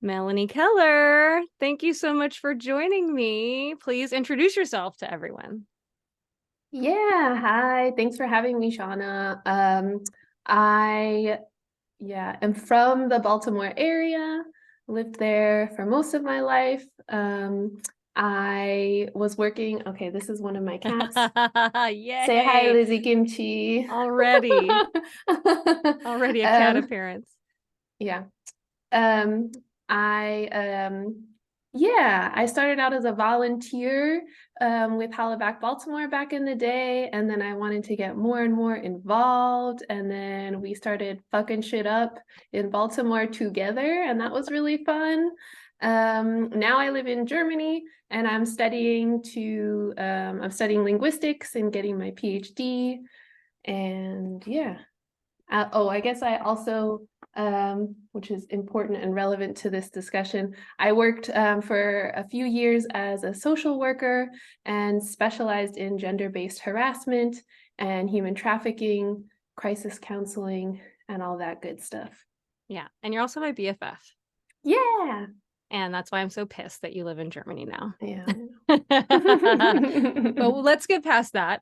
Melanie Keller, thank you so much for joining me. Please introduce yourself to everyone. Yeah, hi. Thanks for having me, Shawna. I am from the Baltimore area, lived there for most of my life. I was working, okay, this is one of my cats. Say hi, Yay! Lizzie Kimchi. Already, already a cat Um, appearance. yeah. Um, I I started out as a volunteer with Hollaback, Baltimore back in the day, and then I wanted to get more and more involved, and then we started fucking shit up in Baltimore together, and that was really fun. Now I live in Germany, and I'm studying linguistics and getting my PhD, and yeah. I guess I also, which is important and relevant to this discussion, I worked for a few years as a social worker and specialized in gender-based harassment and human trafficking, crisis counseling, and all that good stuff. Yeah, and you're also my BFF, Yeah. and that's why I'm so pissed that you live in Germany now. Yeah. But let's get past that.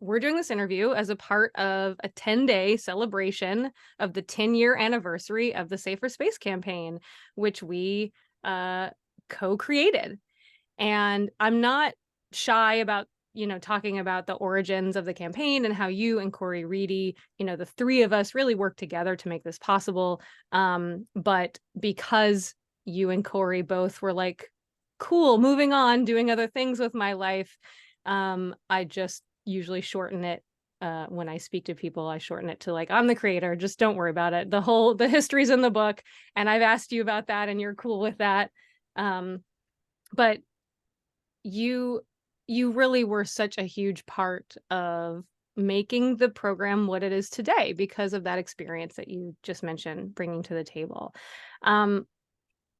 We're doing this interview as a part of a 10-day celebration of the 10-year anniversary of the Safer Space campaign, which we co-created. And I'm not shy about, talking about the origins of the campaign and how you and Corey Reedy, the three of us really worked together to make this possible. But because you and Corey both were like, cool, moving on, doing other things with my life, I just usually shorten it. When I speak to people, I shorten it to like, I'm the creator, just don't worry about it. The history's in the book, and I've asked you about that and you're cool with that. But you you really were such a huge part of making the program what it is today because of that experience that you just mentioned bringing to the table. Um,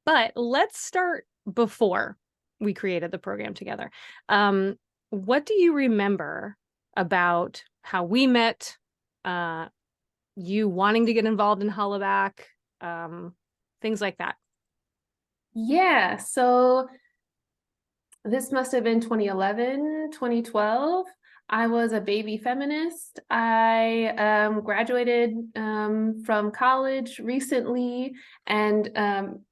but let's start before we created the program together. What do you remember about how we met, uh, you wanting to get involved in Hollaback, things like that? Yeah, so this must have been 2011, 2012. I was a baby feminist. I graduated from college recently, and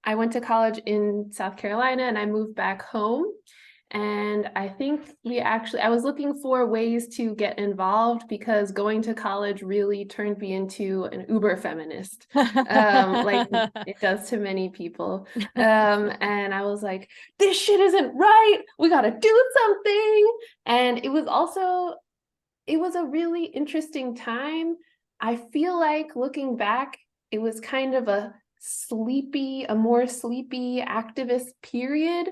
I went to college in South Carolina and I moved back home. And I think I was looking for ways to get involved because going to college really turned me into an uber feminist, like it does to many people. And I was like, this shit isn't right. We got to do something. And it was a really interesting time. I feel like looking back, it was kind of a more sleepy activist period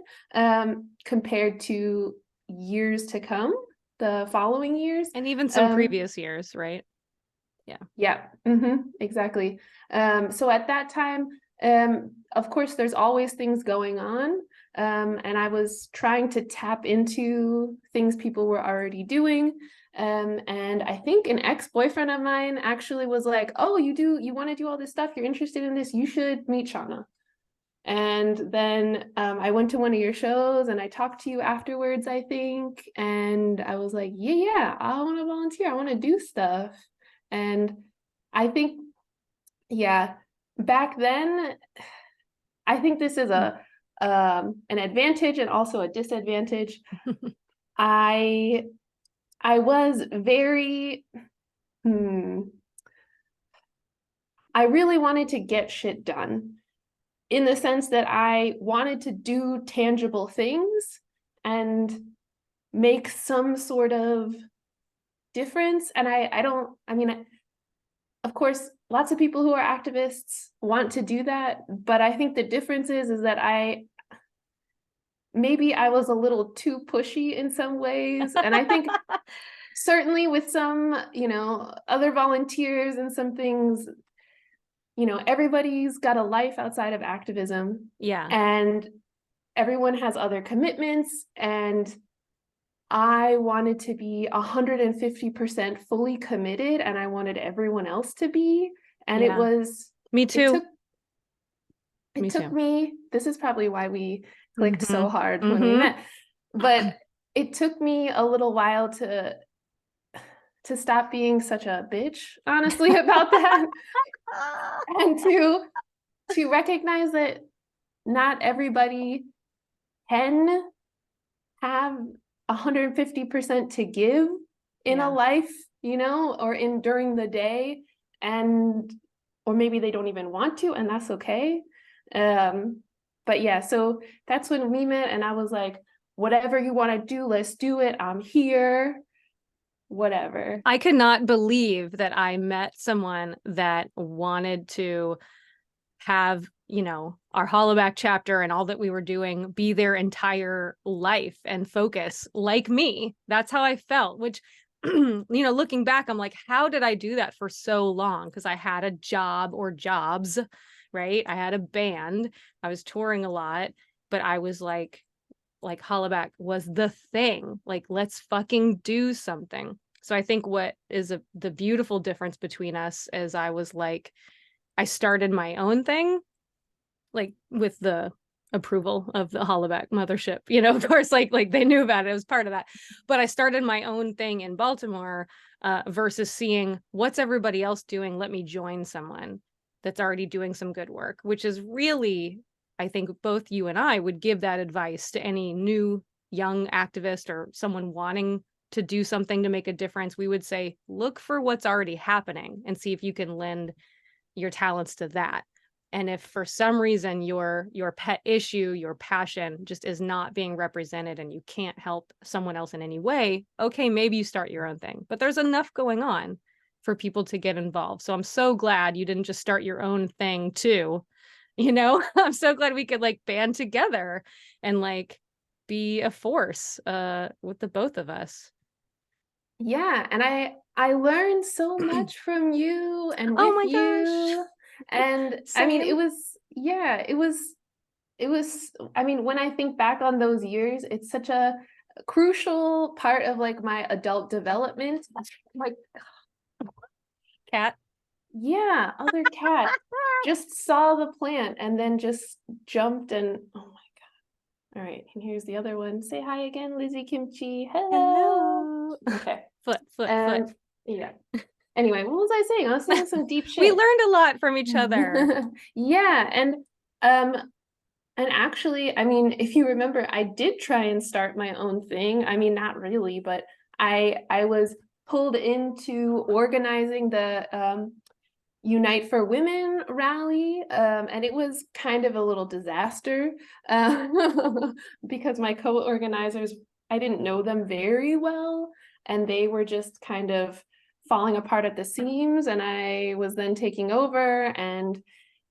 compared to years to come, the following years. And even some previous years, right? Yeah. Yeah, exactly. So at that time, of course, there's always things going on. And I was trying to tap into things people were already doing. And I think an ex-boyfriend of mine actually was like, oh, you want to do all this stuff? You're interested in this? You should meet Shawna. And then I went to one of your shows and I talked to you afterwards, I think. And I was like, yeah, I want to volunteer. I want to do stuff. And I think, yeah, back then, I think this is an advantage and also a disadvantage. I I was very I really wanted to get shit done in the sense that I wanted to do tangible things and make some sort of difference. And I don't, I mean, of course, lots of people who are activists want to do that, but I think the difference is that maybe I was a little too pushy in some ways. And I think certainly with some, other volunteers and some things, everybody's got a life outside of activism. Yeah. And everyone has other commitments, and I wanted to be 150% fully committed, and I wanted everyone else to be. And Yeah. Me it took, too. it Me took too. me, this is probably why we clicked Mm-hmm. so hard when we Mm-hmm. met, but it took me a little while to stop being such a bitch, honestly, about that, and to recognize that not everybody can have 150% to give in a Yeah. life, or in during the day, and or maybe they don't even want to, and that's okay. Um, but yeah, so that's when we met, and I was like, whatever you want to do, let's do it. I'm here, whatever. I could not believe that I met someone that wanted to have, our Hollaback chapter and all that we were doing be their entire life and focus like me. That's how I felt, which, looking back, I'm like, how did I do that for so long? Because I had a job or jobs, right? I had a band. I was touring a lot, but I was like Hollaback was the thing. Like, let's fucking do something. So I think what is the beautiful difference between us is I was like, I started my own thing, like with the approval of the Hollaback mothership, of course, like they knew about it. It was part of that. But I started my own thing in Baltimore, versus seeing what's everybody else doing. Let me join someone that's already doing some good work, which is really, I think both you and I would give that advice to any new young activist or someone wanting to do something to make a difference. We would say, look for what's already happening and see if you can lend your talents to that. And if for some reason your pet issue, your passion just is not being represented and you can't help someone else in any way, okay, maybe you start your own thing. But there's enough going on for people to get involved. So I'm so glad you didn't just start your own thing too. I'm so glad we could like band together and like be a force with the both of us. Yeah, and I learned so much from you and Oh with my gosh. you. And I mean, Same. it was, I mean, when I think back on those years, it's such a crucial part of like my adult development. Like, Cat. yeah, other cat just saw the plant and then just jumped and oh my God. All right, and here's the other one. Say hi again, Lizzie Kimchi. Hello. Hello. Okay. Foot. Yeah. Anyway, what was I saying? I was saying some deep We shit. learned a lot from each other. Yeah, um and actually, I mean, if you remember, I did try and start my own thing. I mean, not really, but I was pulled into organizing the Unite for Women rally, and it was kind of a little disaster because my co-organizers, I didn't know them very well, and they were just kind of falling apart at the seams, and I was then taking over, and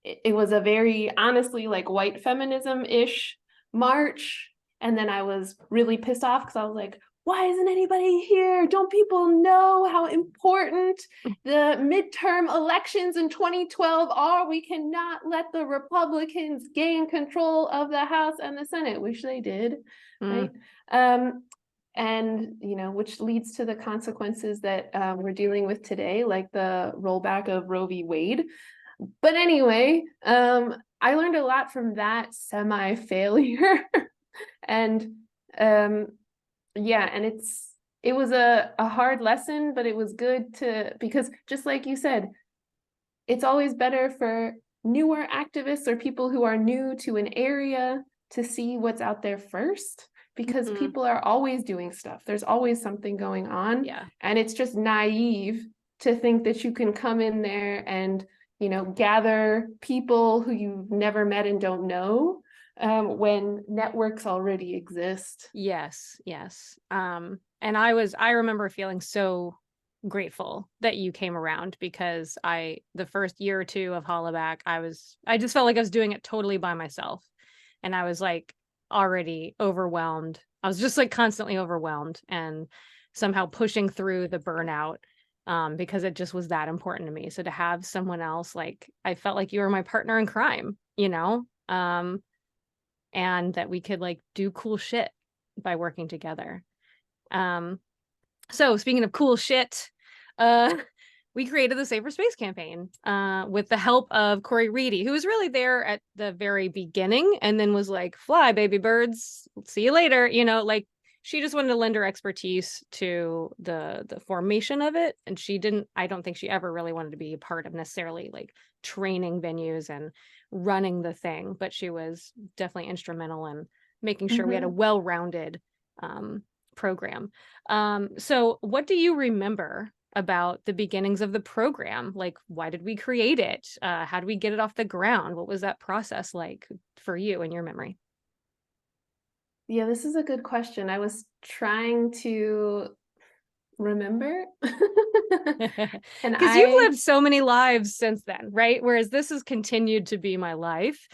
it was a very honestly like white feminism-ish march, and then I was really pissed off because I was like, why isn't anybody here? Don't people know how important the midterm elections in 2012 are? We cannot let the Republicans gain control of the House and the Senate, which they did, right? And which leads to the consequences that we're dealing with today, like the rollback of Roe v. Wade. But anyway, I learned a lot from that semi-failure. And yeah, and it was a hard lesson, but it was good because just like you said, it's always better for newer activists or people who are new to an area to see what's out there first, because Mm-hmm. people are always doing stuff. There's always something going on. Yeah. And it's just naive to think that you can come in there and, gather people who you've never met and don't know, when networks already exist. Yes. And I remember feeling so grateful that you came around because the first year or two of Hollaback, I just felt like I was doing it totally by myself. And I was like already overwhelmed. I was just like constantly overwhelmed and somehow pushing through the burnout, because it just was that important to me. So to have someone else, like, I felt like you were my partner in crime, and that we could like do cool shit by working together. Um, so speaking of cool shit, uh, we created the Safer Space campaign with the help of Corey Reedy, who was really there at the very beginning and then was like, fly, baby birds, see you later. You know, like she just wanted to lend her expertise to the formation of it. And she didn't, I don't think she ever really wanted to be a part of necessarily like training venues and running the thing, but she was definitely instrumental in making sure we had a Mhm. well-rounded program. So what do you remember about the beginnings of the program? Like, why did we create it? How did we get it off the ground? What was that process like for you in your memory? Yeah, this is a good question. I was trying to remember. And Because you've I lived so many lives since then, right? Whereas this has continued to be my life.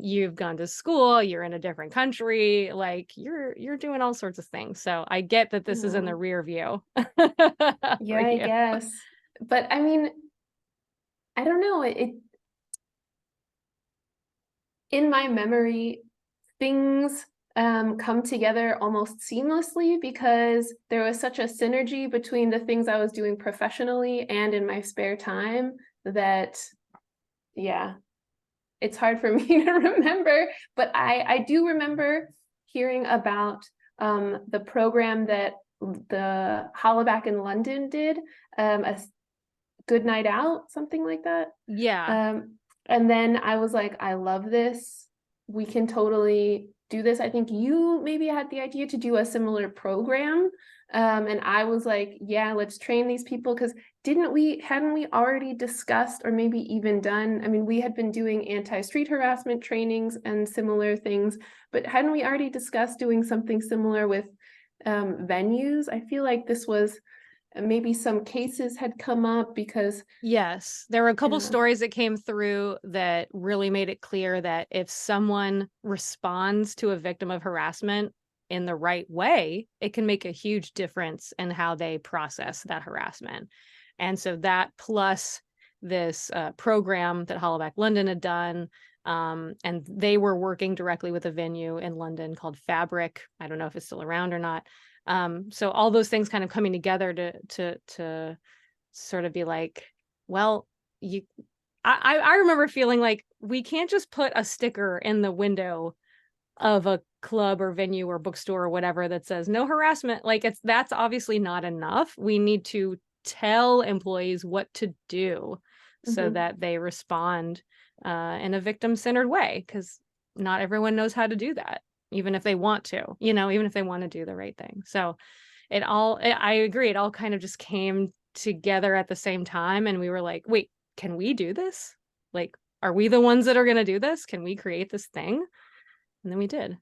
You've gone to school, you're in a different country, like you're doing all sorts of things. So I get that this is in the oh, rear view yeah, for I you. guess. But I mean, I don't know. In my memory, things come together almost seamlessly because there was such a synergy between the things I was doing professionally and in my spare time that, yeah, it's hard for me to remember. But I do remember hearing about the program that the Hollaback in London did, a good night out, something like that. Yeah. Um, and then I was like, I love this. We can totally do this. I think you maybe had the idea to do a similar program. And I was like, yeah, let's train these people. Because hadn't we already discussed or maybe even done? I mean, we had been doing anti-street harassment trainings and similar things, but hadn't we already discussed doing something similar with venues? I feel like this was maybe some cases had come up because Yes, there were a couple yeah. stories that came through that really made it clear that if someone responds to a victim of harassment in the right way, it can make a huge difference in how they process that harassment. And so that plus this program that Hollaback London had done, and they were working directly with a venue in London called Fabric. I don't know if it's still around or not. So all those things kind of coming together to sort of be like, well, you I remember feeling like we can't just put a sticker in the window of a club or venue or bookstore or whatever that says no harassment. Like that's obviously not enough. We need to tell employees what to do so Mhm. that they respond in a victim-centered way, because not everyone knows how to do that, even if they want to, even if they want to do the right thing. So I agree, it all kind of just came together at the same time, and we were like, "Wait, can we do this? Like, are we the ones that are gonna do this? Can we create this thing?" And then we did.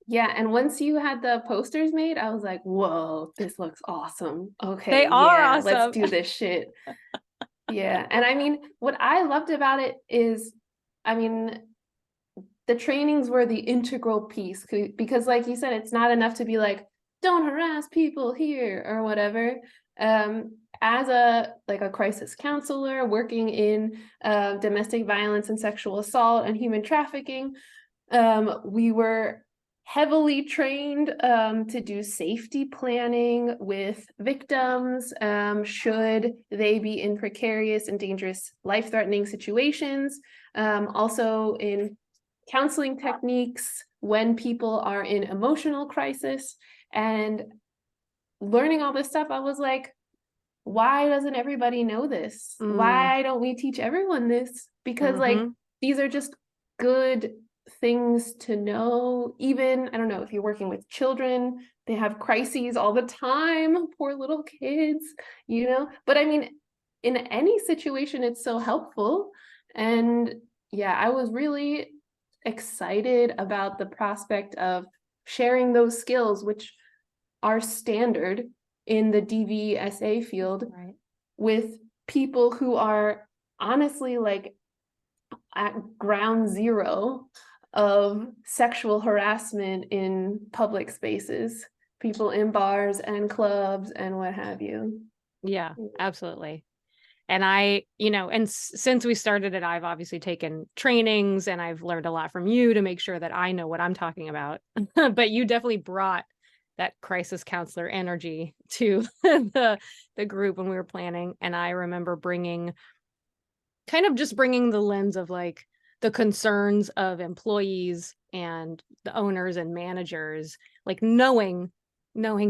Yeah, and once you had the posters made, I was like, "Whoa, this looks awesome. They Okay, are yeah, let's awesome. do this shit." Yeah, and I mean, what I loved about it is, I mean, the trainings were the integral piece because, like you said, it's not enough to be like, "Don't harass people here" or whatever. As a crisis counselor working in domestic violence and sexual assault and human trafficking, we were heavily trained to do safety planning with victims should they be in precarious and dangerous life-threatening situations. Also in counseling techniques when people are in emotional crisis. And learning all this stuff, I was like, why doesn't everybody know this? Mm, Why don't we teach everyone this? Because like mhm. these are just good things to know. Even I don't know if you're working with children, they have crises all the time, poor little kids, But I mean, in any situation, it's so helpful. And yeah, I was really excited about the prospect of sharing those skills, which are standard in the DVSA field Right. with people who are honestly like at ground zero of sexual harassment in public spaces, people in bars and clubs and what have you. Yeah, absolutely. And since we started it, I've obviously taken trainings and I've learned a lot from you to make sure that I know what I'm talking about. But you definitely brought that crisis counselor energy to the group when we were planning. And I remember bringing the lens of like the concerns of employees and the owners and managers, like knowing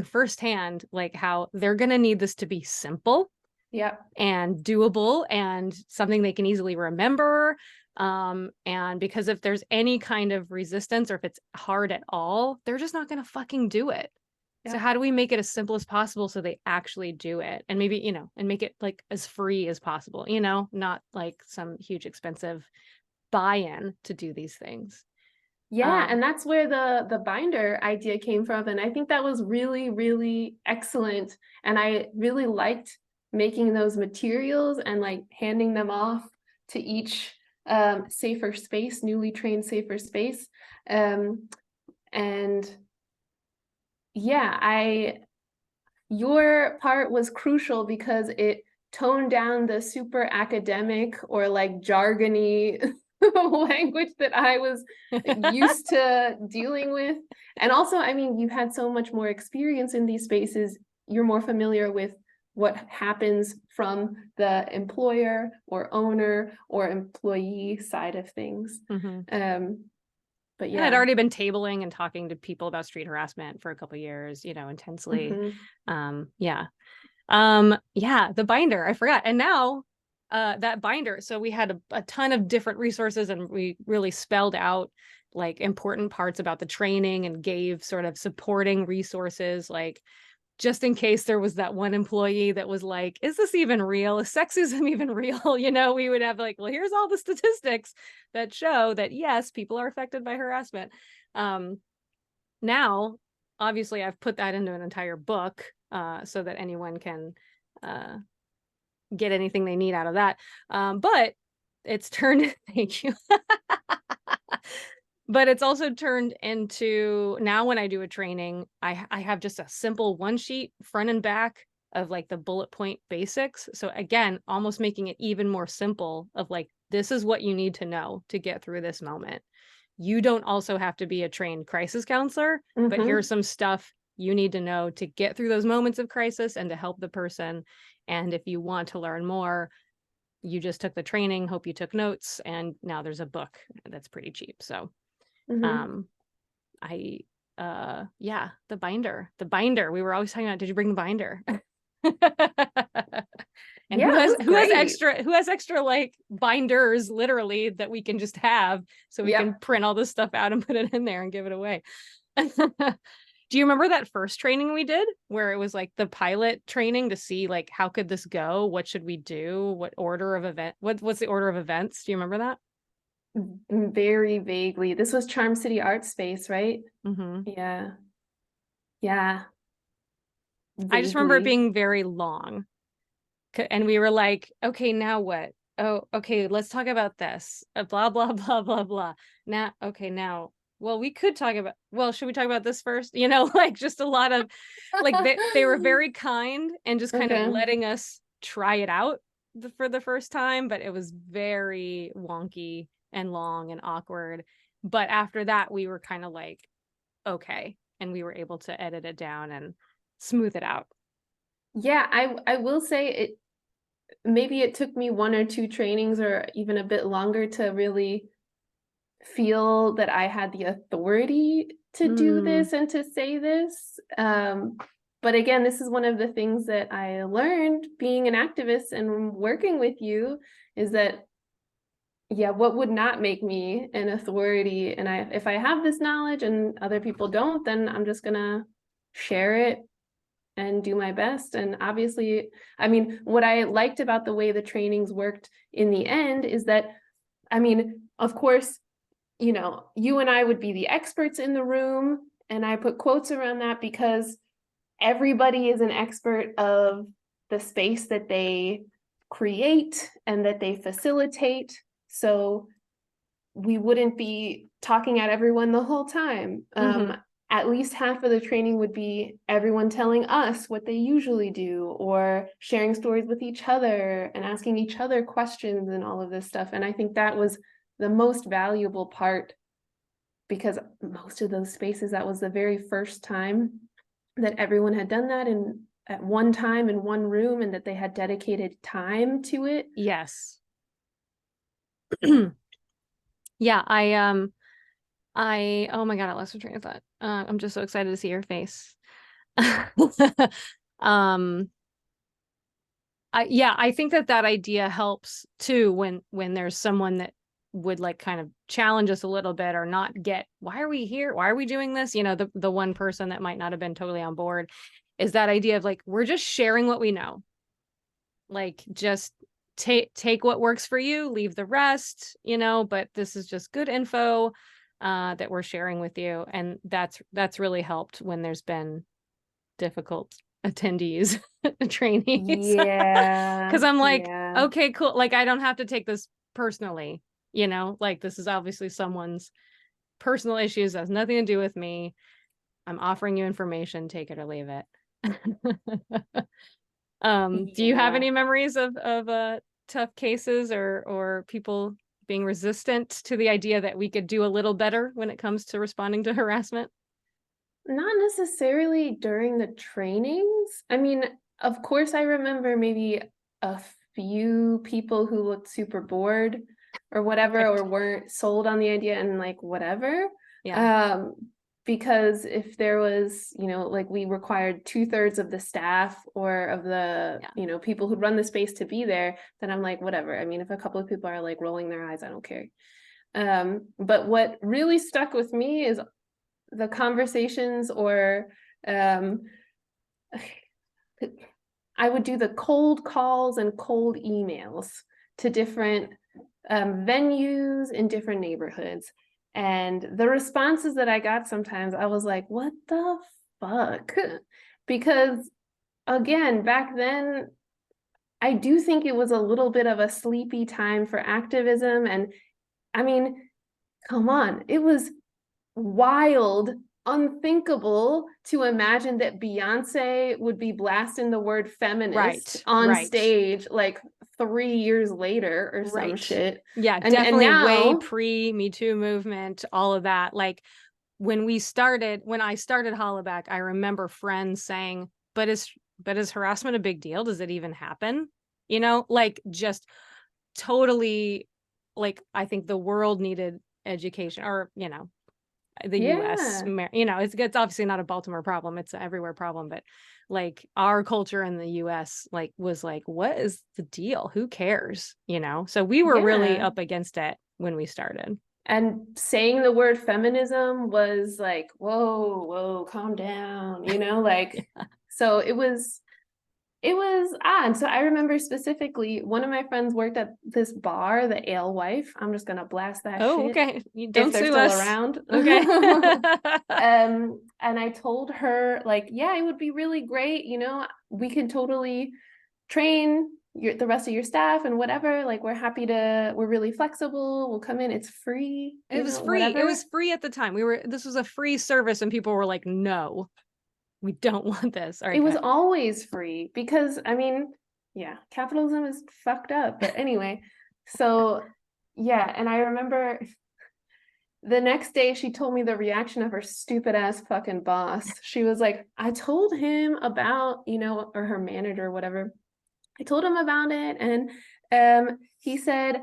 firsthand like how they're going to need this to be simple Yep. and doable and something they can easily remember. And because if there's any kind of resistance or if it's hard at all, they're just not going to fucking do it. So Yep. how do we make it as simple as possible so they actually do it? And maybe, and make it like as free as possible, not like some huge expensive buy-in to do these things. Yeah, and that's where the binder idea came from. And I think that was really, really excellent. And I really liked making those materials and like handing them off to each safer space, newly trained safer space. And yeah, your part was crucial because it toned down the super academic or like jargony language that I was used to dealing with. And also, I mean, you had so much more experience in these spaces. You're more familiar with what happens from the employer or owner or employee side of things. But And I'd yeah. already been tabling and talking to people about street harassment for a couple of years, intensely. Yeah. The binder, I forgot. And now that binder, so we had a ton of different resources and we really spelled out like important parts about the training and gave sort of supporting resources, like just in case there was that one employee that was like, is this even real? Is sexism even real? We would have like, well, here's all the statistics that show that yes, people are affected by harassment. Now, obviously I've put that into an entire book so that anyone can get anything they need out of that. But it's turned, thank you. But it's also turned into, now when I do a training, I have just a simple one sheet front and back of like the bullet point basics. So again, almost making it even more simple of like, this is what you need to know to get through this moment. You don't also have to be a trained crisis counselor, but here's some stuff you need to know to get through those moments of crisis and to help the person. And if you want to learn more, you just took the training, hope you took notes, and now there's a book that's pretty cheap. So the binder we were always talking about. Did you bring the binder? And Yeah, who has extra like binders literally that we can just have so we can print all this stuff out and put it in there and give it away. Do you remember that first training we did where it was like the pilot training to see like how could this go, what should we do, what order of event, what's the order of events? Do you remember that? Very vaguely. This was Charm City Art Space, right? Yeah. Yeah. I just remember it being very long. And we were like, okay, now what? Oh, okay, let's talk about this. Blah, blah, blah, blah, blah. Now, okay, now, well, we could talk about, well, should we talk about this first? Like just a lot of, like they were very kind and just kind of letting us try it out for the first time, but it was very wonky and long and awkward. But after that, we were kind of like, okay, and we were able to edit it down and smooth it out. Yeah, I will say maybe it took me one or two trainings or even a bit longer to really feel that I had the authority to do this and to say this. But again, this is one of the things that I learned being an activist and working with you is that, yeah, what would not make me an authority? And if I have this knowledge and other people don't, then I'm just gonna share it and do my best. And obviously, I mean, what I liked about the way the trainings worked in the end is that, I mean, of course, you and I would be the experts in the room. And I put quotes around that because everybody is an expert of the space that they create and that they facilitate. So we wouldn't be talking at everyone the whole time. At least half of the training would be everyone telling us what they usually do or sharing stories with each other and asking each other questions and all of this stuff. And I think that was the most valuable part because most of those spaces, that was the very first time that everyone had done that at one time in one room and that they had dedicated time to it. Yes. Yeah. Yeah, oh my God, I lost my train of thought. I'm just so excited to see your face. Um, I think that idea helps too when there's someone that would like kind of challenge us a little bit or not get, why are we here? Why are we doing this? You know, the one person that might not have been totally on board is that idea of like, we're just sharing what we know. Like just take what works for you, leave the rest, you know, but this is just good info that we're sharing with you. And that's really helped when there's been difficult attendees trainees. Yeah. Because I'm like, Yeah. okay, cool. Like I don't have to take this personally, you know, like this is obviously someone's personal issues, has nothing to do with me. I'm offering you information, take it or leave it. Do you have Yeah. any memories of tough cases or people being resistant to the idea that we could do a little better when it comes to responding to harassment? Not necessarily during the trainings. I mean, of course, I remember maybe a few people who looked super bored or whatever, Right. or weren't sold on the idea and like whatever. Yeah. Um, because if there was, you know, like we required 2/3 of the staff or of the, Yeah. you know, people who'd run the space to be there, then I'm like, whatever. I mean, if a couple of people are like rolling their eyes, I don't care. But what really stuck with me is the conversations, or um, I would do the cold calls and cold emails to different venues in different neighborhoods. And the responses that I got sometimes, I was like, what the fuck? Because again, back then, I do think it was a little bit of a sleepy time for activism. And I mean, come on, it was wild, unthinkable to imagine that Beyonce would be blasting the word feminist Right. on Right. stage like 3 years later or some Right. shit. Yeah, And definitely way now, pre Me Too movement, all of that. Like when I started Hollaback, I remember friends saying, but is harassment a big deal? Does it even happen? You know, like just totally like I think the world needed education or, you know, the US, yeah, you know, it's obviously not a Baltimore problem, it's an everywhere problem, but like our culture in the US like was like, what is the deal? Who cares? You know? So we were really yeah. up against it when we started. And saying the word feminism was like, whoa, whoa, calm down, you know, like, so it was odd. So I remember specifically one of my friends worked at this bar, the Alewife. I'm just gonna blast that Oh, shit okay. You if don't they're sue still us. around. Okay. And I told her, like, yeah, it would be really great, you know, we can totally train the rest of your staff and whatever. Like, we're really flexible. We'll come in, it's free, It you was know, free. It whatever. was free at the time. This was a free service and people were like, no, we don't want this. All right, It go was ahead. always free because, I mean, yeah, capitalism is fucked up. But anyway, so yeah, and I remember the next day she told me the reaction of her stupid ass fucking boss. She was like, I told him about, you know, or her manager or whatever. I told him about it, and he said,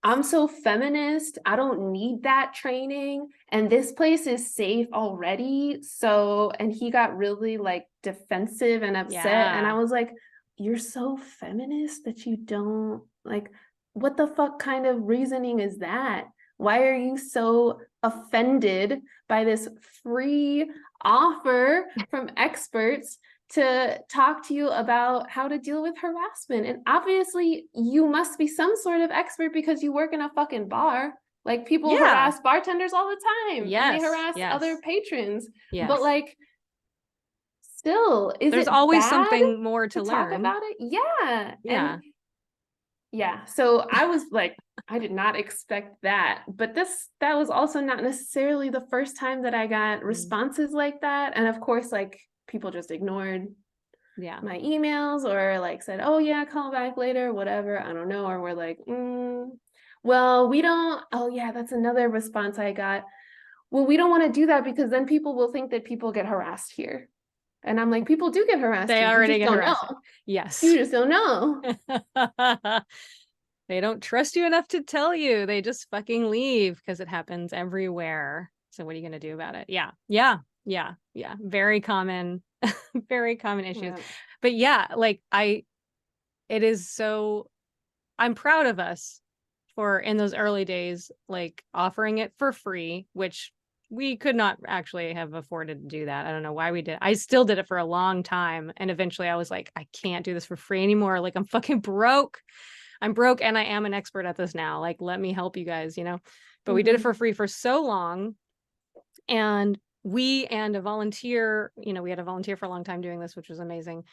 I'm so feminist. I don't need that training. And this place is safe already. So, and he got really like defensive and upset. And I Yeah. was like, you're so feminist that you don't like, what the fuck kind of reasoning is that? Why are you so offended by this free offer from experts to talk to you about how to deal with harassment? And obviously, you must be some sort of expert because you work in a fucking bar. Like, people Yeah. harass bartenders all the time and they Yes. harass other Yes. patrons. But Yes. like, still, is There's it always bad something more to to talk learn. about it? Yeah. And Yeah. yeah, so I was like, I did not expect that. But that was also not necessarily the first time that I got Mm. responses like that. And of course, like, people just ignored Yeah. my emails or like said, oh yeah, call back later, whatever. I don't know. Or we're like, well, we don't. Oh yeah, that's another response I got. Well, we don't want to do that because then people will think that people get harassed here. And I'm like, people do get harassed They here. You already just get don't harassed. know. You Yes. just don't know. They don't trust you enough to tell you. They just fucking leave because it happens everywhere. So what are you going to do about it? Yeah. Yeah. Yeah. Yeah. Very common, very common issues. Yeah. But yeah, like it is so, I'm proud of us for in those early days, like offering it for free, which we could not actually have afforded to do that. I don't know why we did. I still did it for a long time. And eventually I was like, I can't do this for free anymore. Like I'm fucking broke. I'm broke and I am an expert at this now. Like, let me help you guys, you know? But we did it Mm-hmm. for free for so long. And we and a volunteer, you know, we had a volunteer for a long time doing this, which was amazing,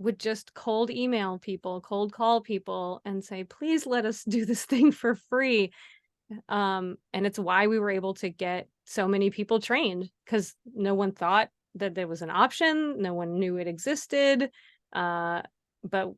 would just cold email people, cold call people and say, please let us do this thing for free. And it's why we were able to get so many people trained because no one thought that there was an option. No one knew it existed. But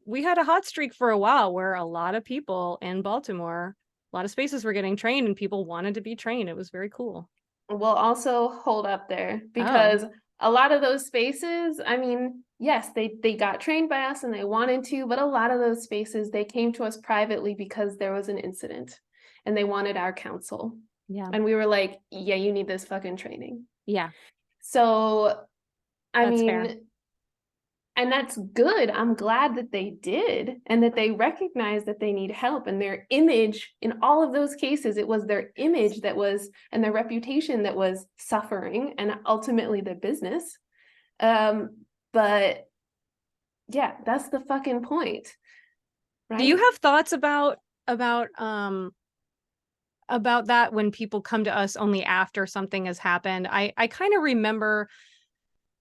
we had a hot streak for a while where a lot of people in Baltimore, a lot of spaces were getting trained and people wanted to be trained. It was very cool. Will also hold up there Oh, because a lot of those spaces, I mean, yes, they got trained by us and they wanted to, but a lot of those spaces, they came to us privately because there was an incident and they wanted our counsel. yeah. And we were like, yeah, you need this fucking training. Yeah, So, I that's fair. mean, and that's good. I'm glad that they did and that they recognize that they need help, and their image in all of those cases, it was their image that was, and their reputation that was suffering, and ultimately the business. But yeah, that's the fucking point, Do you right? have thoughts about um about that when people come to us only after something has happened? I kind of remember,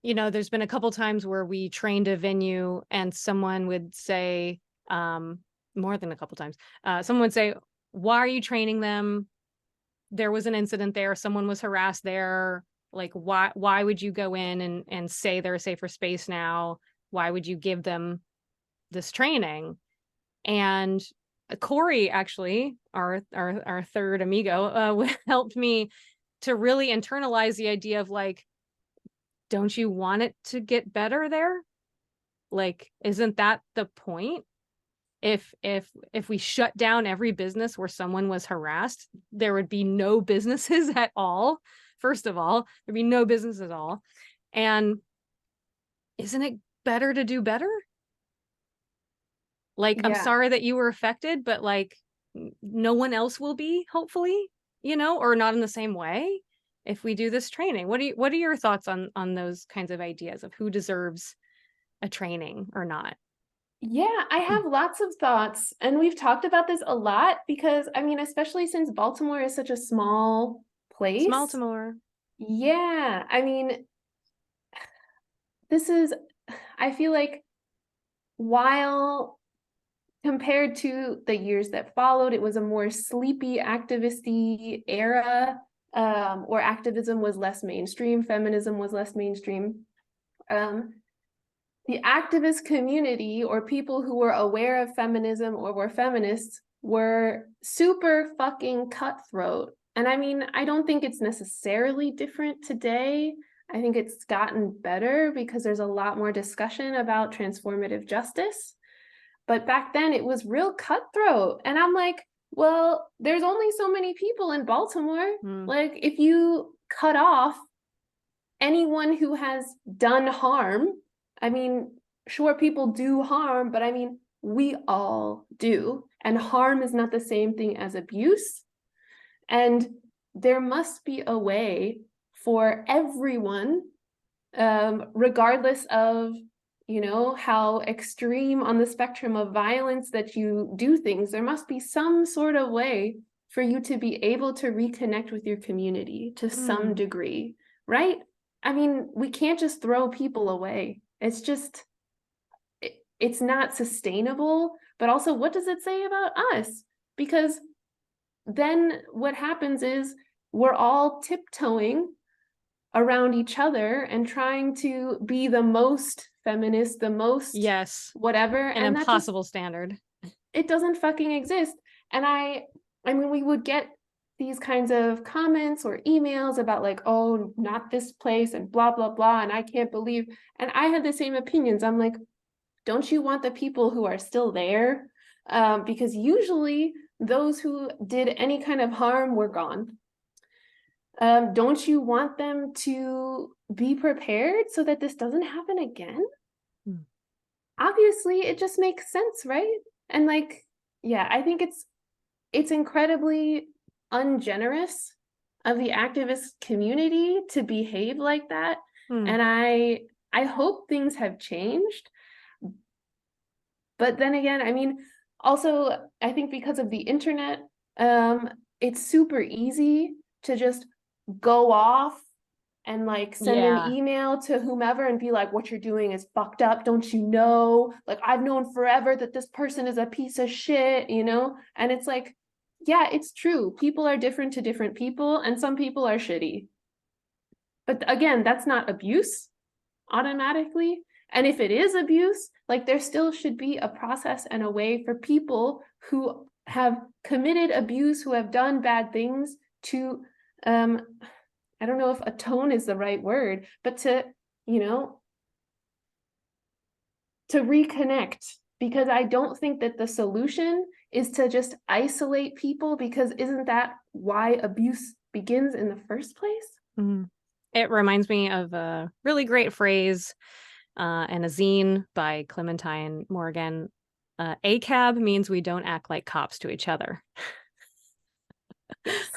you know, there's been a couple times where we trained a venue and someone would say, more than a couple times, someone would say, why are you training them? There was an incident there. Someone was harassed there. Like, why would you go in and say they're a safer space now? Why would you give them this training? And Corey, actually, our third amigo, helped me to really internalize the idea of like, don't you want it to get better there? Like, isn't that the point? If we shut down every business where someone was harassed, there would be no businesses at all. First of all, there'd be no business at all. And isn't it better to do better? Like, I'm Yeah. sorry that you were affected, but like no one else will be, hopefully, you know, or not in the same way if we do this training. What are your thoughts on those kinds of ideas of who deserves a training or not? Yeah, I have lots of thoughts, and we've talked about this a lot because, I mean, especially since Baltimore is such a small place. Smalltimore. Yeah, I mean, this is, I feel like while compared to the years that followed, it was a more sleepy activisty era, where activism was less mainstream, feminism was less mainstream. Um, the activist community, or people who were aware of feminism or were feminists, were super fucking cutthroat. And I mean, I don't think it's necessarily different today. I think it's gotten better because there's a lot more discussion about transformative justice. But back then it was real cutthroat. And I'm like, well, there's only so many people in Baltimore. Mm. Like, if you cut off anyone who has done harm, I mean, sure, people do harm, but I mean, we all do. And harm is not the same thing as abuse. And there must be a way for everyone, regardless of, you know, how extreme on the spectrum of violence that you do things, there must be some sort of way for you to be able to reconnect with your community to some Mm. degree, right? I mean, we can't just throw people away. It's just, it's not sustainable. But also, what does it say about us? Because then what happens is we're all tiptoeing around each other and trying to be the most feminist, the most Yes, whatever, an and that just, impossible standard. it doesn't fucking exist. And I mean, we would get these kinds of comments or emails about like, oh, not this place and blah, blah, blah. And I can't believe, and I had the same opinions. I'm like, don't you want the people who are still there? Because usually those who did any kind of harm were gone. Don't you want them to be prepared so that this doesn't happen again? Hmm. Obviously, it just makes sense, right? And like, yeah, I think it's incredibly ungenerous of the activist community to behave like that. Hmm. And I hope things have changed. But then again, I mean, also, I think because of the internet, it's super easy to just go off and like send an Yeah. email to whomever and be like, what you're doing is fucked up. Don't you know? Like, I've known forever that this person is a piece of shit, you know? And it's like, yeah, it's true. People are different to different people, and some people are shitty. But again, that's not abuse automatically. And if it is abuse, like there still should be a process and a way for people who have committed abuse, who have done bad things to, I don't know if atone is the right word, but to, you know, to reconnect. Because I don't think that the solution is to just isolate people, because isn't that why abuse begins in the first place? Mhm. It reminds me of a really great phrase and a zine by Clementine Morgan. ACAB means we don't act like cops to each other. Yes.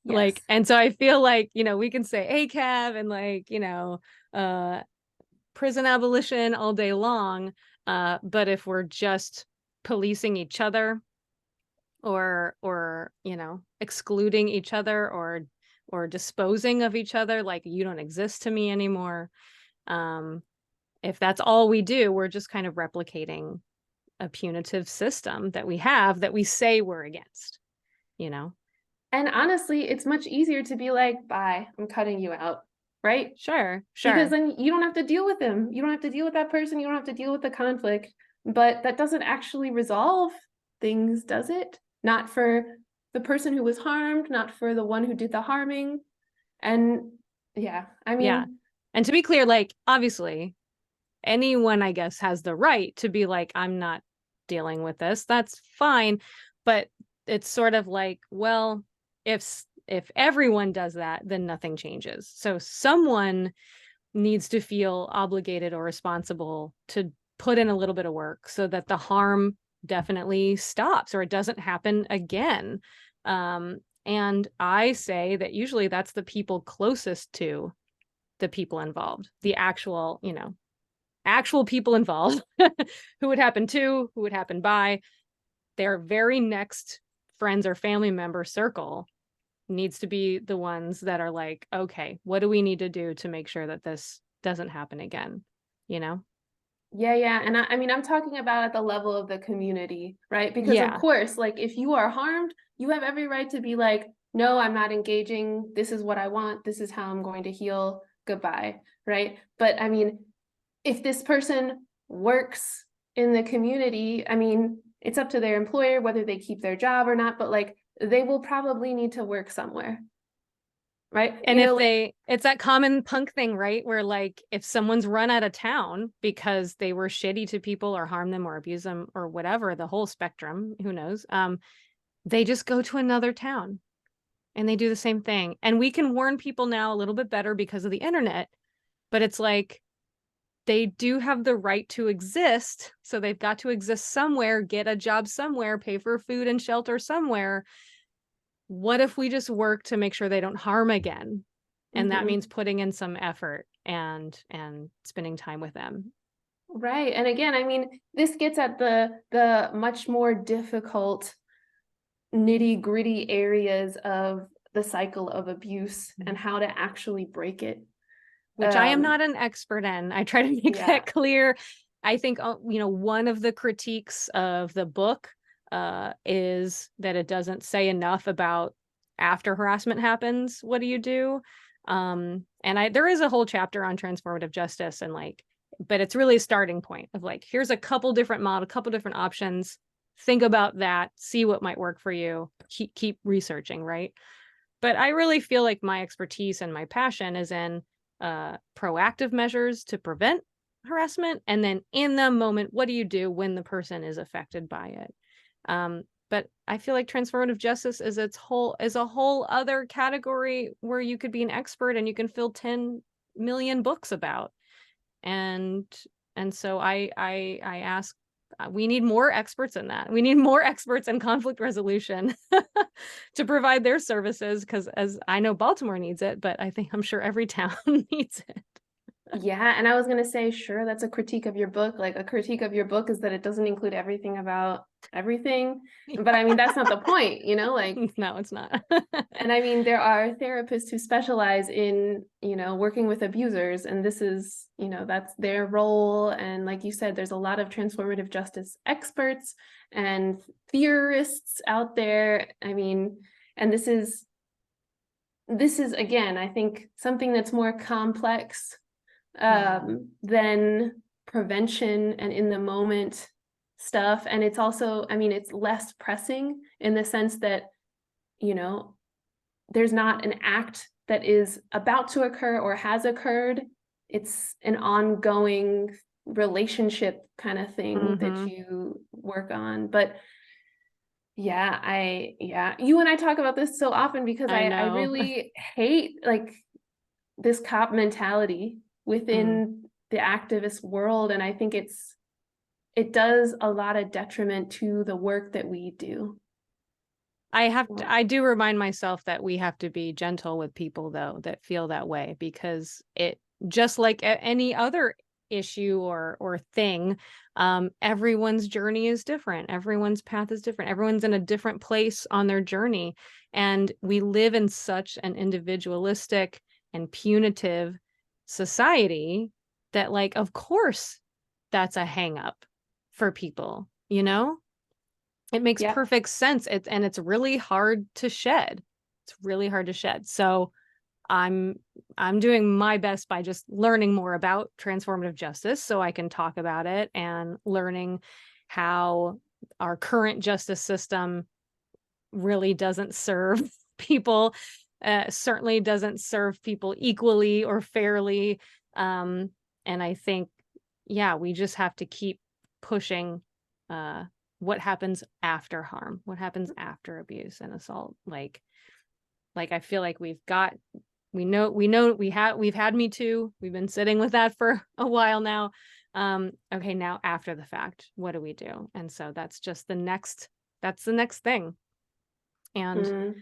Yes. Like, and so I feel like, we can say ACAB and like, prison abolition all day long. But if we're just policing each other or excluding each other or disposing of each other, like you don't exist to me anymore. If that's all we do, we're just kind of replicating a punitive system that we have that we say we're against, you know? And honestly, it's much easier to be like, bye, I'm cutting you out, right? Sure, Because sure. then you don't have to deal with them. You don't have to deal with that person. You don't have to deal with the conflict. But that doesn't actually resolve things, does it? Not for the person who was harmed, not for the one who did the harming. And yeah, I Yeah. mean, And to be clear, like, obviously, anyone, I guess, has the right to be like, I'm not dealing with this. That's fine. But it's sort of like, well, if everyone does that, then nothing changes. So someone needs to feel obligated or responsible to put in a little bit of work so that the harm definitely stops or it doesn't happen again. And I say that usually that's the people closest to the people involved, the actual people involved, who would happen to, who would happen by, their very next friends or family member circle needs to be the ones that are like, okay, what do we need to do to make sure that this doesn't happen again? You know? yeah, yeah. And I mean, I'm talking about at the level of the community, right? Because of Yeah. course, like if you are harmed, you have every right to be like, no, I'm not engaging. This is what I want. This is how I'm going to heal. Goodbye, right? But I mean, if this person works in the community, I mean, it's up to their employer whether they keep their job or not, but like they will probably need to work somewhere, right? And if it's that common punk thing, right? Where like if someone's run out of town because they were shitty to people or harm them or abuse them or whatever, the whole spectrum, who knows? They just go to another town and they do the same thing. And we can warn people now a little bit better because of the internet, but it's like they do have the right to exist. So they've got to exist somewhere, get a job somewhere, pay for food and shelter somewhere. What if we just work to make sure they don't harm again? And that Mhm. means putting in some effort and spending time with them. Right. And again, I mean, this gets at the much more difficult nitty-gritty areas of the cycle of abuse and how to actually break it. Which I am not an expert in. I try to make Yeah. that clear. I think one of the critiques of the book is that it doesn't say enough about after harassment happens, what do you do? And there is a whole chapter on transformative justice and like, but it's really a starting point of like, here's a couple different options. Think about that, see what might work for you. keep researching, right? But I really feel like my expertise and my passion is in proactive measures to prevent harassment, and then in the moment, what do you do when the person is affected by it? But I feel like transformative justice is a whole other category where you could be an expert and you can fill 10 million books about. And so I ask, we need more experts in that. We need more experts in conflict resolution to provide their services, because as I know Baltimore needs it, but I'm sure every town needs it. Yeah, and I was gonna say, sure, that's a critique of your book. Like a critique of your book is that it doesn't include everything about everything. But I mean, that's not the point, like, No, it's not. and I mean, there are therapists who specialize in, working with abusers, and this is, that's their role. And like you said, there's a lot of transformative justice experts and theorists out there. I mean, and this is again, I think something that's more complex than prevention and in the moment stuff. And it's also, I mean, it's less pressing in the sense that, there's not an act that is about to occur or has occurred. It's an ongoing relationship kind of thing that you work on. But yeah, you and I talk about this so often because I I know. really hate like this cop mentality within the activist world. And I think it does a lot of detriment to the work that we do. I do remind myself that we have to be gentle with people, though, that feel that way, because it, just like any other issue or thing, everyone's journey is different. Everyone's path is different. Everyone's in a different place on their journey. And we live in such an individualistic and punitive society that, like, of course, that's a hang up for people, It makes Yeah. perfect sense. It's really hard to shed. It's really hard to shed. So I'm doing my best by just learning more about transformative justice so I can talk about it, and learning how our current justice system really doesn't serve people, certainly doesn't serve people equally or fairly. And I think, yeah, we just have to keep pushing what happens after harm, what happens after abuse and assault. Like I feel like we've had Me Too. We've been sitting with that for a while now. Okay, now after the fact, what do we do? And so that's the next thing. And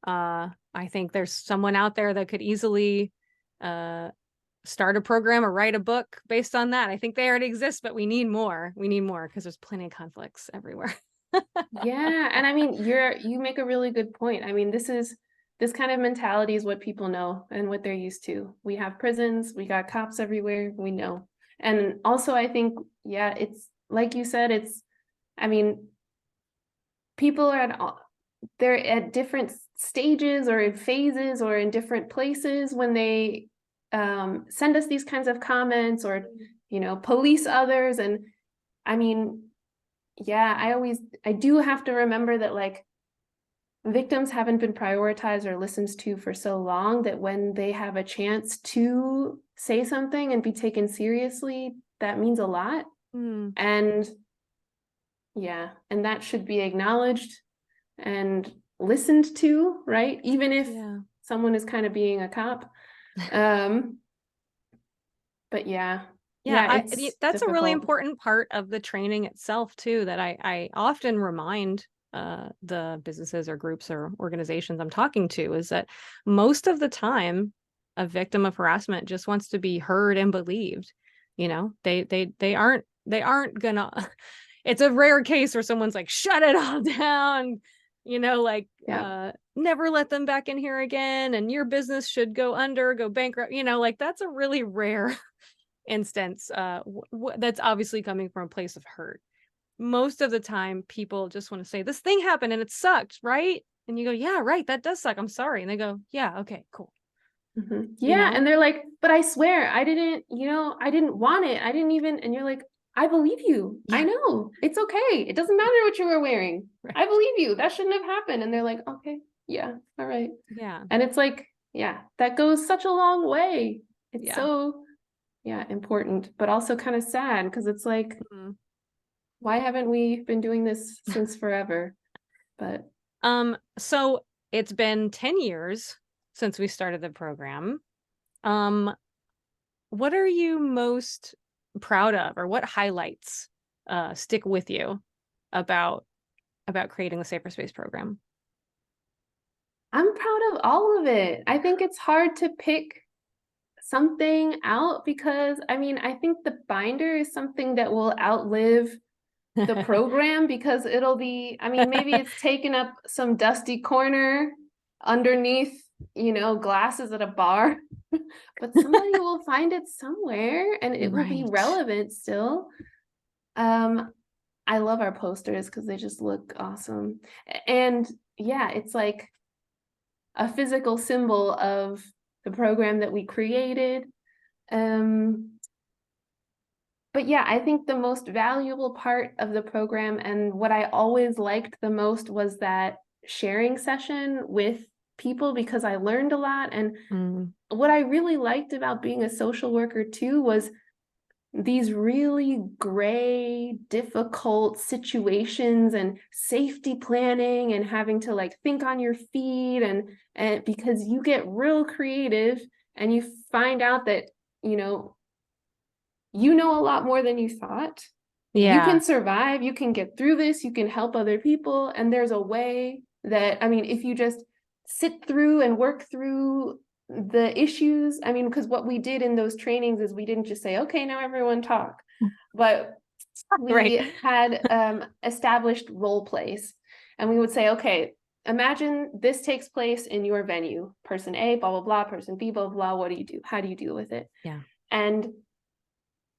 I think there's someone out there that could easily start a program or write a book based on that. I think they already exist, but we need more. We need more because there's plenty of conflicts everywhere. Yeah, and I mean, you make a really good point. I mean, this kind of mentality is what people know and what they're used to. We have prisons, we got cops everywhere, we know. And also I think, yeah, it's like you said, I mean, people they're at different stages or in phases or in different places when they send us these kinds of comments or, police others. And I mean, yeah, I do have to remember that like victims haven't been prioritized or listened to for so long that when they have a chance to say something and be taken seriously, that means a lot. And yeah, and that should be acknowledged and listened to, right? Even if someone is kind of being a cop. But yeah, that's difficult. a really important part of the training itself too, that I often remind the businesses or groups or organizations I'm talking to, is that most of the time a victim of harassment just wants to be heard and believed. They aren't gonna it's a rare case where someone's like, shut it all down, never let them back in here again, and your business should go bankrupt. Like, that's a really rare instance that's obviously coming from a place of hurt. Most of the time people just want to say, this thing happened and it sucked, right? And you go, yeah, right, that does suck, I'm sorry. And they go, yeah, okay, cool. Yeah, and they're like, but I swear I didn't want it, I didn't even. And you're like, I believe you. Yeah. I know. It's okay. It doesn't matter what you were wearing. Right. I believe you. That shouldn't have happened. And they're like, okay, yeah, all right. Yeah. And it's like, yeah, that goes such a long way. It's Yeah. so, yeah, important, but also kind of sad because it's like, Mhm. why haven't we been doing this since forever? But So it's been 10 years since we started the program. Um, what are you most proud of, or what highlights stick with you about creating the Safer Space program? I'm proud of all of it. I think it's hard to pick something out because I mean, I think the binder is something that will outlive the program because it'll be, I mean, maybe it's taken up some dusty corner underneath, glasses at a bar, but somebody will find it somewhere and it will be Right. relevant still. Um, I love our posters because they just look awesome. And yeah, it's like a physical symbol of the program that we created. Um, but yeah, I think the most valuable part of the program and what I always liked the most was that sharing session with people because I learned a lot. And Mm, what I really liked about being a social worker too was these really gray, difficult situations and safety planning and having to like think on your feet and because you get real creative and you find out that, you know, you know a lot more than you thought. You yeah. can survive, you can get through this, you can help other people. And there's a way that, I mean, if you just sit through and work through the issues, I mean, because what we did in those trainings is we didn't just say, okay, now everyone talk, but Right. we had established role plays. And we would say, okay, imagine this takes place in your venue. Person A, blah, blah, blah, person B, blah, blah, what do you do? How do you deal with it? Yeah. And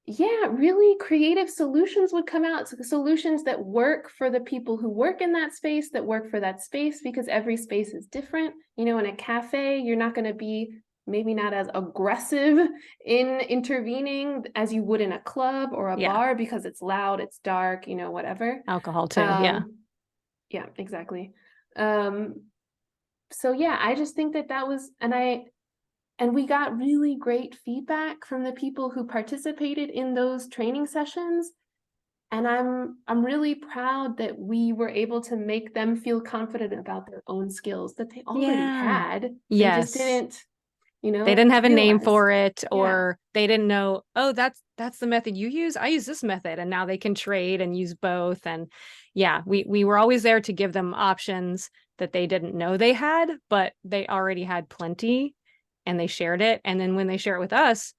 yeah, really creative solutions would come out. So solutions that work for the people who work in that space, that work for that space, because every space is different. In a cafe, you're not going to be maybe not as aggressive in intervening as you would in a club or a Yeah. bar because it's loud, it's dark, whatever. Alcohol too. Yeah. Um, yeah, exactly. Um, so yeah, I just think that was, and we got really great feedback from the people who participated in those training sessions. And I'm really proud that we were able to make them feel confident about their own skills that they already Yeah. had. They just Yes. didn't, They didn't have a name realize. for it, Yeah. or they didn't know, oh, that's the method you use. I use this method, and now they can trade and use both. And yeah, we were always there to give them options that they didn't know they had, but they already had plenty and they shared it. And then when they share it with us,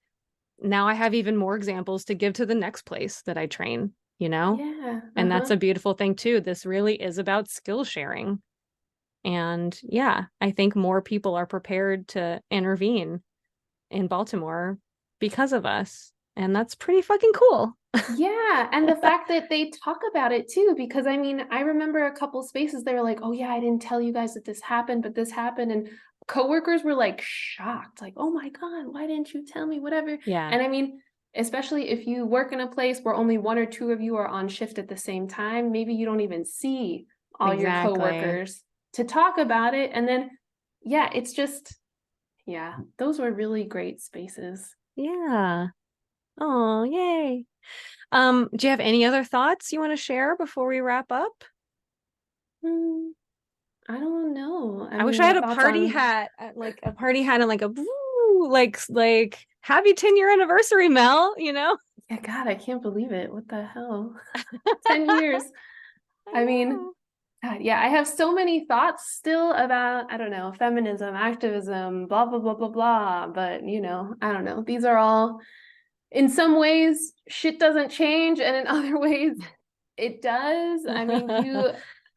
now I have even more examples to give to the next place that I train, you know? Yeah. And that's Uh-huh. a beautiful thing too. This really is about skill sharing. And yeah, I think more people are prepared to intervene in Baltimore because of us. And that's pretty fucking cool. Yeah, and the fact that they talk about it too, because I mean, I remember a couple spaces they were like, "Oh yeah, I didn't tell you guys that this happened, but this happened," and coworkers were like shocked, like, "Oh my God, why didn't you tell me?" Whatever. Yeah, And I mean, especially if you work in a place where only one or two of you are on shift at the same time, maybe you don't even see all your exactly. coworkers to talk about it, and then yeah, it's just yeah, those were really great spaces. Yeah. Oh, yay. Do you have any other thoughts you want to share before we wrap up? Hmm, I don't know. I I wish mean, I my had a thoughts party on hat, like a party hat and like a woo, like happy 10-year anniversary, Mel, you know? yeah, God, I can't believe it. What the hell? 10 years. I I mean, know. God, yeah, I have so many thoughts still about, I don't know, feminism, activism, blah, blah, blah, blah, blah. But, I don't know. These are all, in some ways, shit doesn't change. And in other ways, it does. I mean,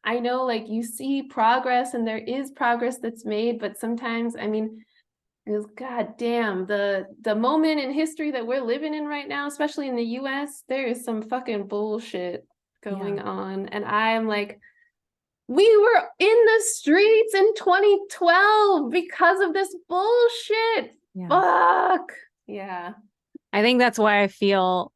I know like you see progress and there is progress that's made, but sometimes, I mean, because God damn, the moment in history that we're living in right now, especially in the US, there is some fucking bullshit Yeah. going on. And I'm like, we were in the streets in 2012 because of this bullshit. Yeah. Fuck. Yeah. I think that's why I feel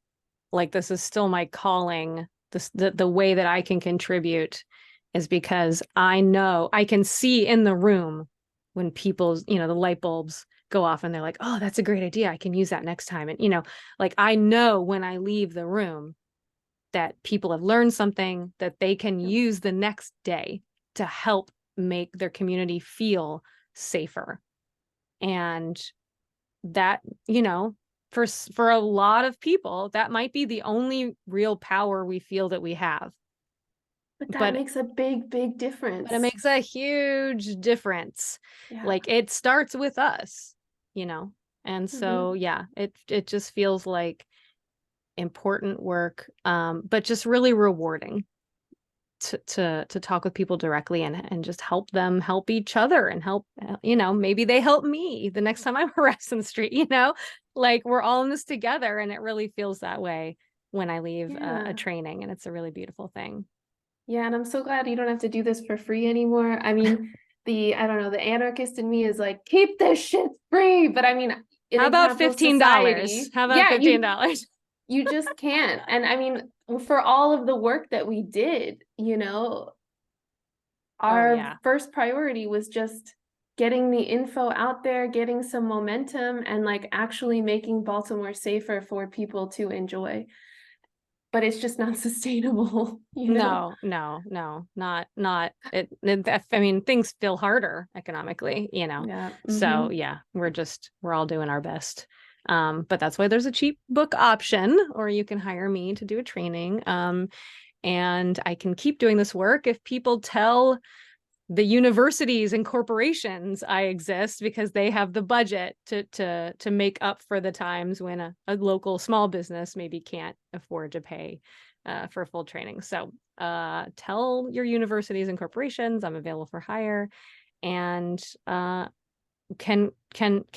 like this is still my calling. The way that I can contribute is because I know I can see in the room when people's, the light bulbs go off and they're like, oh, that's a great idea. I can use that next time. And, like I know when I leave the room that people have learned something that they can use the next day to help make their community feel safer. And that, for a lot of people, that might be the only real power we feel that we have. But that But makes a big, big but it difference. makes a huge difference. Yeah. Like it starts with us, And so it just feels like important work, but just really rewarding to talk with people directly and just help them help each other and help, maybe they help me the next time I'm harassed in the street, like we're all in this together, and it really feels that way when I leave a training, and it's a really beautiful thing. Yeah, and I'm so glad you don't have to do this for free anymore. I mean, I don't know, the anarchist in me is like, keep this shit free. But I mean, in How a about capitalist $15? society, How about yeah, $15? you just can't. And I mean, for all of the work that we did, Oh our yeah. first priority was just getting the info out there, getting some momentum, and like actually making Baltimore safer for people to enjoy. But it's just not sustainable, No, not I mean, things feel harder economically, Yeah. So yeah, we're all doing our best. But that's why there's a cheap book option, or you can hire me to do a training. And I can keep doing this work if people tell the universities and corporations I exist, because they have the budget to make up for the times when a local small business maybe can't afford to pay for full training. So tell your universities and corporations I'm available for hire. And can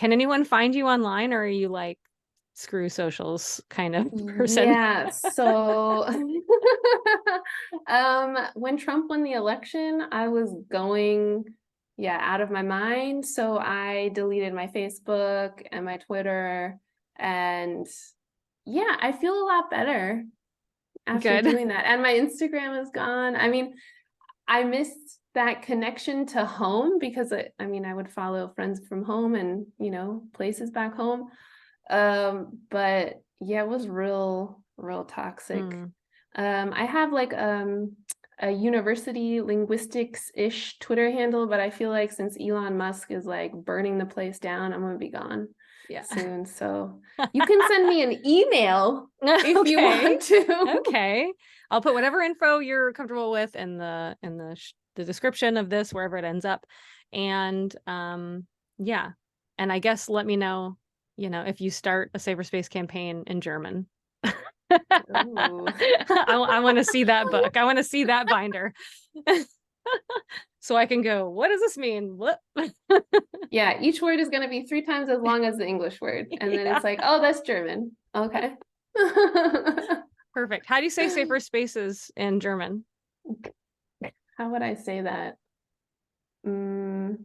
anyone find you online, or are you like screw socials kind of person? Yeah, so when Trump won the election, I was going, out of my mind. So I deleted my Facebook and my Twitter, and I feel a lot better after Good. doing that. And my Instagram is gone. I mean, I missed that connection to home because I mean, I would follow friends from home and, places back home. But yeah, it was real toxic. Mm. I have like a university linguistics-ish Twitter handle, but I feel like since Elon Musk is like burning the place down, I'm gonna be gone Yeah. soon. So you can send me an email if you Okay. want to. Okay. I'll put whatever info you're comfortable with in the description of this, wherever it ends up. And yeah. And I guess let me know, if you start a Safer Space campaign in German. Ooh. I want to see that book. I want to see that binder. So I can go, what does this mean? What? Yeah, each word is going to be 3 times as long as the English word. And then Yeah. it's like, oh, that's German. Okay. Perfect. How do you say safer spaces in German? How would I say that? Hmm.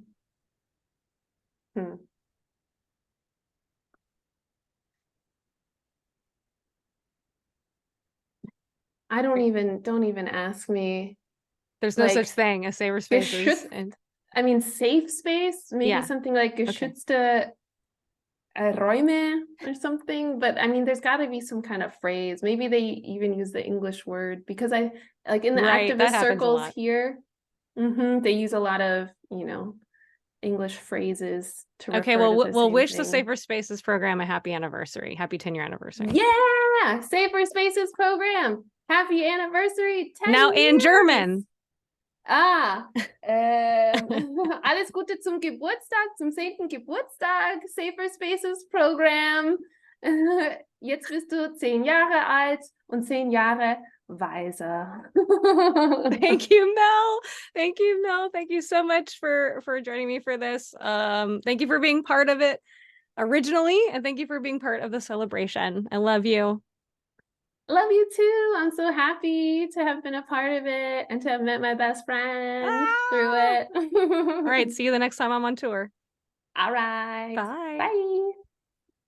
I don't even ask me. There's no such Like, thing as safer spaces. geschützt, And I mean, safe space, maybe yeah, something like okay. geschützte Räume or something. But I mean, there's got to be some kind of phrase. Maybe they even use the English word because I like in the Right, that activist happens a circles lot. here, they use a lot of, English phrases to Okay, refer well, to the we'll same wish the thing. Safer Spaces program a happy anniversary. Happy 10-year anniversary. Yeah, Safer Spaces program. Happy anniversary, 10 Now in years. German. Alles Gute zum Geburtstag, zum 10. Geburtstag, Safer Spaces Program. Jetzt bist du 10 Jahre alt und 10 Jahre weiser. Thank you, Mel. Thank you, Mel. Thank you so much for joining me for this. Thank you for being part of it originally, and thank you for being part of the celebration. I love you. Love you too. I'm so happy to have been a part of it and to have met my best friend through Ah! it. All right, see you the next time I'm on tour. All right. Bye. Bye.